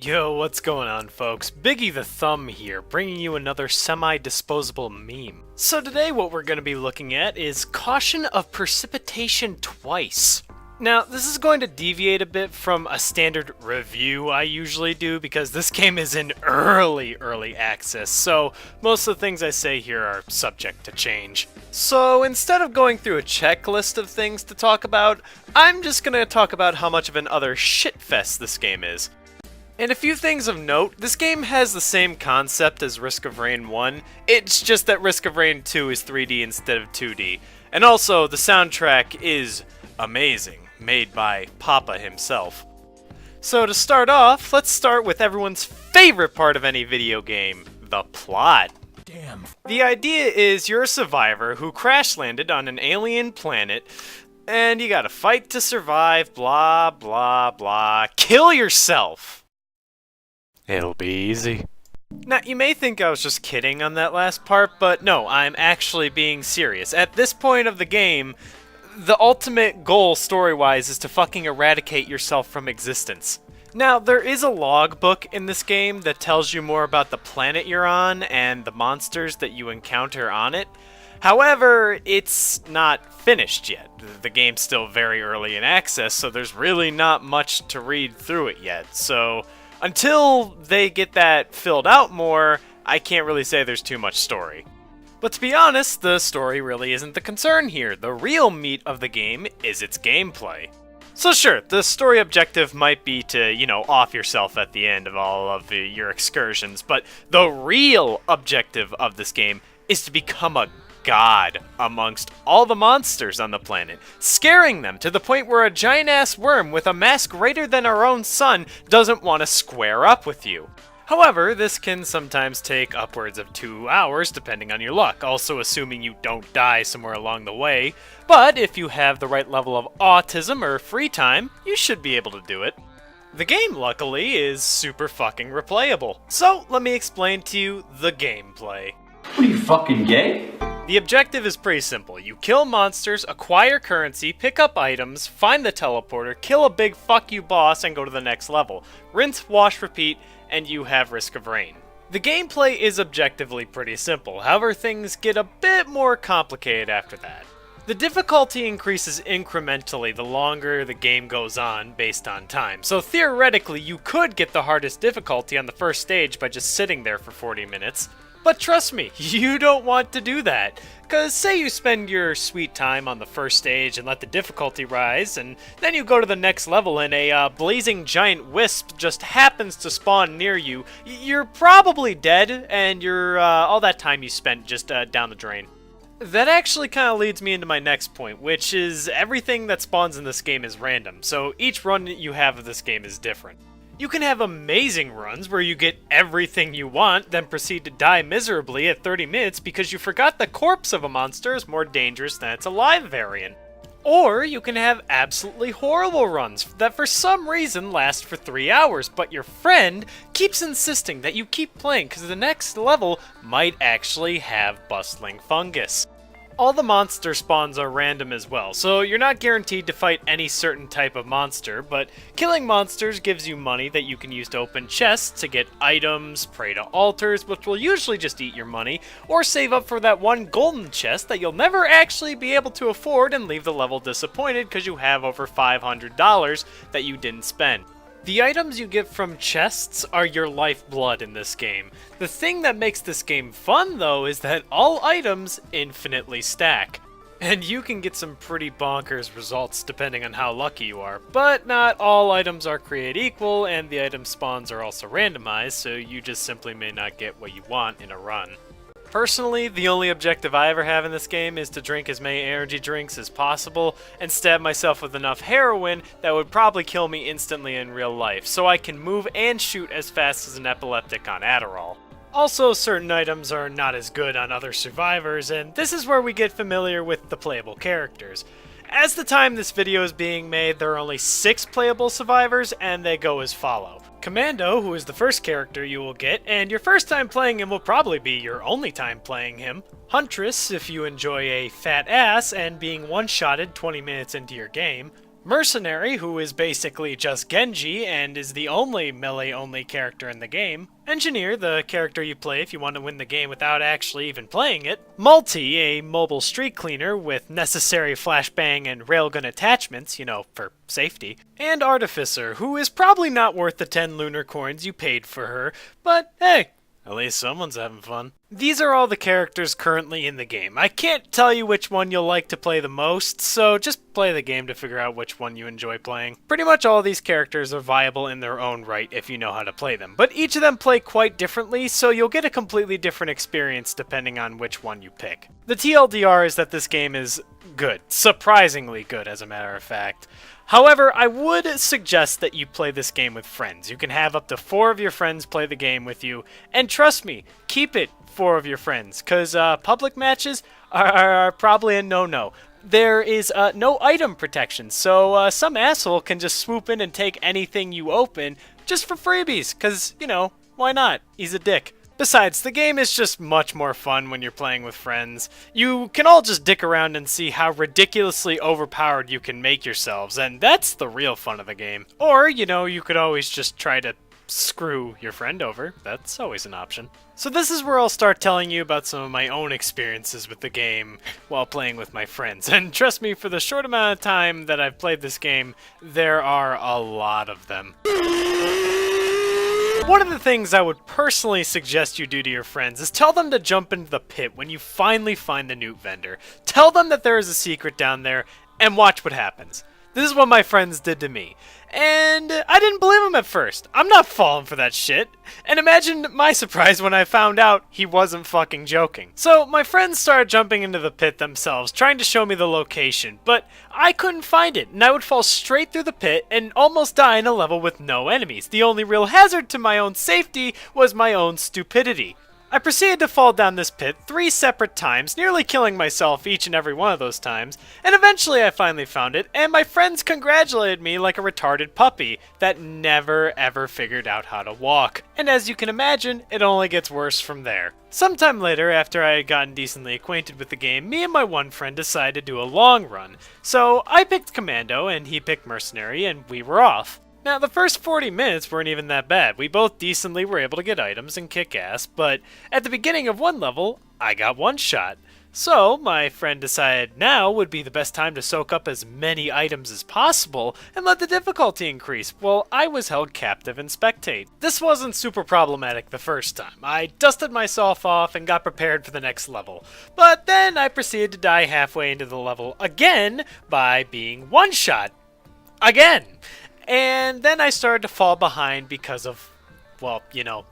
Yo, what's going on, folks? Biggie the Thumb here, bringing you another semi-disposable meme. So today what we're going to be looking at is Caution of Precipitation Twice. Now, this is going to deviate a bit from a standard review I usually do because this game is in early access, so most of the things I say here are subject to change. So instead of going through a checklist of things to talk about, I'm just going to talk about how much of an utter shitfest this game is. And a few things of note, this game has the same concept as Risk of Rain 1, it's just that Risk of Rain 2 is 3D instead of 2D. And also, the soundtrack is amazing, made by Papa himself. So to start off, let's start with everyone's favorite part of any video game, the plot. Damn. The idea is you're a survivor who crash landed on an alien planet, and you gotta fight to survive, blah blah blah, kill yourself! It'll be easy. Now, you may think I was just kidding on that last part, but no, I'm actually being serious. At this point of the game, the ultimate goal story-wise is to fucking eradicate yourself from existence. Now, there is a logbook in this game that tells you more about the planet you're on and the monsters that you encounter on it. However, it's not finished yet. The game's still very early in access, so there's really not much to read through it yet. So until they get that filled out more, I can't really say there's too much story. But to be honest, the story really isn't the concern here. The real meat of the game is its gameplay. So sure, the story objective might be to, off yourself at the end of all of your excursions, but the real objective of this game is to become a god amongst all the monsters on the planet, scaring them to the point where a giant-ass worm with a mass greater than our own sun doesn't want to square up with you. However, this can sometimes take upwards of 2 hours depending on your luck, also assuming you don't die somewhere along the way, but if you have the right level of autism or free time, you should be able to do it. The game, luckily, is super fucking replayable, so let me explain to you the gameplay. What are you, fucking gay? The objective is pretty simple. You kill monsters, acquire currency, pick up items, find the teleporter, kill a big fuck you boss, and go to the next level. Rinse, wash, repeat, and you have Risk of Rain. The gameplay is objectively pretty simple, however things get a bit more complicated after that. The difficulty increases incrementally the longer the game goes on based on time, so theoretically you could get the hardest difficulty on the first stage by just sitting there for 40 minutes. But trust me, you don't want to do that, because say you spend your sweet time on the first stage and let the difficulty rise, and then you go to the next level and a blazing giant wisp just happens to spawn near you, you're probably dead, and all that time you spent just down the drain. That actually kind of leads me into my next point, which is everything that spawns in this game is random, so each run you have of this game is different. You can have amazing runs where you get everything you want, then proceed to die miserably at 30 minutes because you forgot the corpse of a monster is more dangerous than its alive variant. Or you can have absolutely horrible runs that for some reason last for 3 hours, but your friend keeps insisting that you keep playing because the next level might actually have bustling fungus. All the monster spawns are random as well, so you're not guaranteed to fight any certain type of monster, but killing monsters gives you money that you can use to open chests to get items, pray to altars, which will usually just eat your money, or save up for that one golden chest that you'll never actually be able to afford and leave the level disappointed because you have over $500 that you didn't spend. The items you get from chests are your lifeblood in this game. The thing that makes this game fun, though, is that all items infinitely stack. And you can get some pretty bonkers results depending on how lucky you are, but not all items are created equal, and the item spawns are also randomized, so you just simply may not get what you want in a run. Personally, the only objective I ever have in this game is to drink as many energy drinks as possible and stab myself with enough heroin that would probably kill me instantly in real life, so I can move and shoot as fast as an epileptic on Adderall. Also, certain items are not as good on other survivors, and this is where we get familiar with the playable characters. As the time this video is being made, there are only 6 playable survivors, and they go as follow. Commando, who is the first character you will get, and your first time playing him will probably be your only time playing him. Huntress, if you enjoy a fat ass and being one-shotted 20 minutes into your game. Mercenary, who is basically just Genji and is the only melee-only character in the game. Engineer, the character you play if you want to win the game without actually even playing it. Multi, a mobile street cleaner with necessary flashbang and railgun attachments, for safety. And Artificer, who is probably not worth the 10 lunar coins you paid for her, but hey, at least someone's having fun. These are all the characters currently in the game. I can't tell you which one you'll like to play the most, so just play the game to figure out which one you enjoy playing. Pretty much all these characters are viable in their own right if you know how to play them, but each of them play quite differently, so you'll get a completely different experience depending on which one you pick. The TLDR is that this game is good. Surprisingly good, as a matter of fact. However, I would suggest that you play this game with friends. You can have up to 4 of your friends play the game with you, and trust me, keep it 4 of your friends, because public matches are probably a no-no. There is no item protection, so some asshole can just swoop in and take anything you open just for freebies, because, why not? He's a dick. Besides, the game is just much more fun when you're playing with friends. You can all just dick around and see how ridiculously overpowered you can make yourselves, and that's the real fun of the game. Or, you could always just try to screw your friend over. That's always an option. So this is where I'll start telling you about some of my own experiences with the game while playing with my friends. And trust me, for the short amount of time that I've played this game, there are a lot of them. One of the things I would personally suggest you do to your friends is tell them to jump into the pit when you finally find the newt vendor. Tell them that there is a secret down there, and watch what happens. This is what my friends did to me. And I didn't believe him at first. I'm not falling for that shit. And imagine my surprise when I found out he wasn't fucking joking. So my friends started jumping into the pit themselves, trying to show me the location, but I couldn't find it, and I would fall straight through the pit and almost die in a level with no enemies. The only real hazard to my own safety was my own stupidity. I proceeded to fall down this pit 3 separate times, nearly killing myself each and every one of those times, and eventually I finally found it, and my friends congratulated me like a retarded puppy that never ever figured out how to walk. And as you can imagine, it only gets worse from there. Sometime later, after I had gotten decently acquainted with the game, me and my one friend decided to do a long run. So I picked Commando, and he picked Mercenary, and we were off. Now, the first 40 minutes weren't even that bad. We both decently were able to get items and kick ass, but at the beginning of one level, I got one shot. So, my friend decided now would be the best time to soak up as many items as possible and let the difficulty increase, while I was held captive and spectate. This wasn't super problematic the first time. I dusted myself off and got prepared for the next level. But then I proceeded to die halfway into the level again by being one-shot. Again! And then I started to fall behind because of,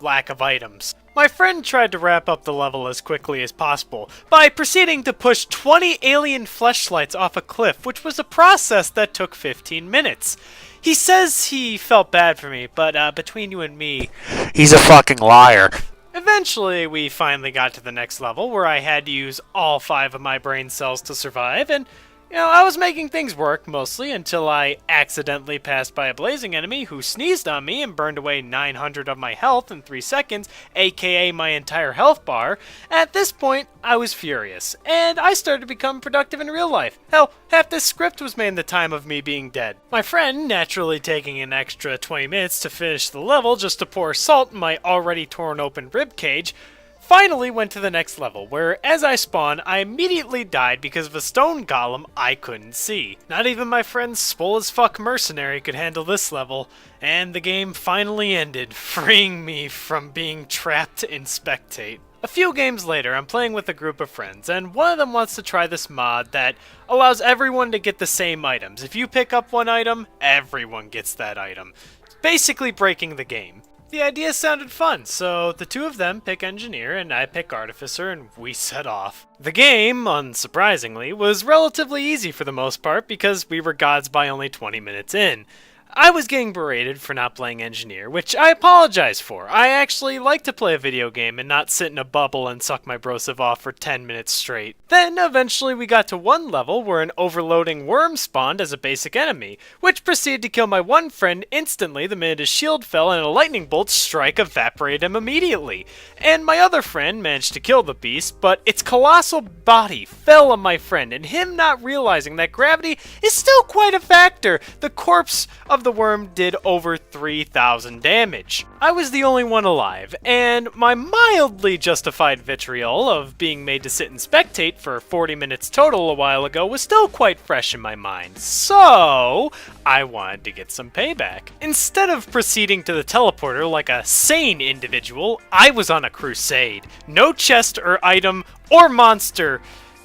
lack of items. My friend tried to wrap up the level as quickly as possible by proceeding to push 20 alien fleshlights off a cliff, which was a process that took 15 minutes. He says he felt bad for me, but between you and me, he's a fucking liar. Eventually, we finally got to the next level where I had to use all 5 of my brain cells to survive, and I was making things work, mostly, until I accidentally passed by a blazing enemy who sneezed on me and burned away 900 of my health in 3 seconds, aka my entire health bar. At this point, I was furious, and I started to become productive in real life. Hell, half this script was made in the time of me being dead. My friend, naturally taking an extra 20 minutes to finish the level just to pour salt in my already torn open ribcage, finally went to the next level, where as I spawned, I immediately died because of a stone golem I couldn't see. Not even my friend's swole as fuck mercenary could handle this level, and the game finally ended, freeing me from being trapped in spectate. A few games later, I'm playing with a group of friends, and one of them wants to try this mod that allows everyone to get the same items. If you pick up one item, everyone gets that item, basically breaking the game. The idea sounded fun, so the 2 of them pick Engineer and I pick Artificer, and we set off. The game, unsurprisingly, was relatively easy for the most part because we were gods by only 20 minutes in. I was getting berated for not playing Engineer, which I apologize for. I actually like to play a video game and not sit in a bubble and suck my brosive off for 10 minutes straight. Then, eventually we got to one level where an overloading worm spawned as a basic enemy, which proceeded to kill my one friend instantly the minute his shield fell and a lightning bolt strike evaporated him immediately. And my other friend managed to kill the beast, but its colossal body fell on my friend, and him not realizing that gravity is still quite a factor. The corpse of the worm did over 3,000 damage. I was the only one alive, and my mildly justified vitriol of being made to sit and spectate for 40 minutes total a while ago was still quite fresh in my mind, so I wanted to get some payback. Instead of proceeding to the teleporter like a sane individual, I was on a crusade. No chest or item or monster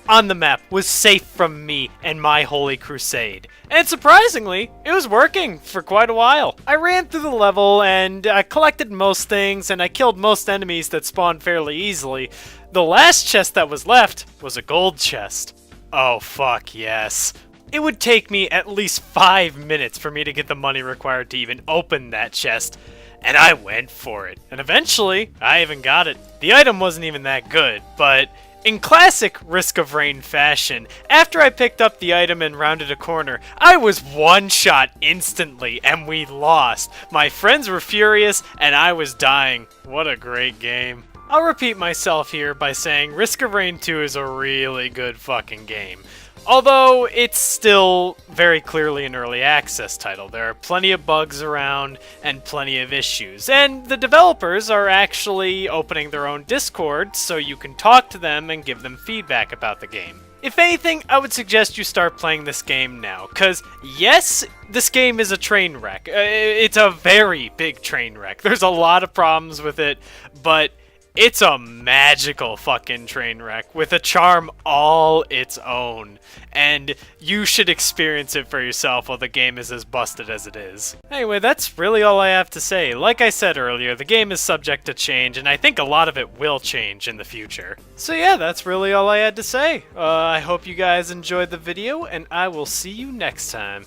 on the map was safe from me and my holy crusade. And surprisingly, it was working for quite a while. I ran through the level and I collected most things and I killed most enemies that spawned fairly easily. The last chest that was left was a gold chest. Oh fuck yes. It would take me at least 5 minutes for me to get the money required to even open that chest. And I went for it. And eventually, I even got it. The item wasn't even that good, but in classic Risk of Rain fashion, after I picked up the item and rounded a corner, I was one-shot instantly, and we lost. My friends were furious, and I was dying. What a great game. I'll repeat myself here by saying Risk of Rain 2 is a really good fucking game. Although it's still very clearly an early access title. There are plenty of bugs around and plenty of issues. And the developers are actually opening their own Discord so you can talk to them and give them feedback about the game. If anything, I would suggest you start playing this game now, because yes, this game is a train wreck. It's a very big train wreck. There's a lot of problems with it, but it's a magical fucking train wreck with a charm all its own, and you should experience it for yourself while the game is as busted as it is. Anyway, that's really all I have to say. Like I said earlier, the game is subject to change, and I think a lot of it will change in the future. So yeah, that's really all I had to say. I hope you guys enjoyed the video, and I will see you next time.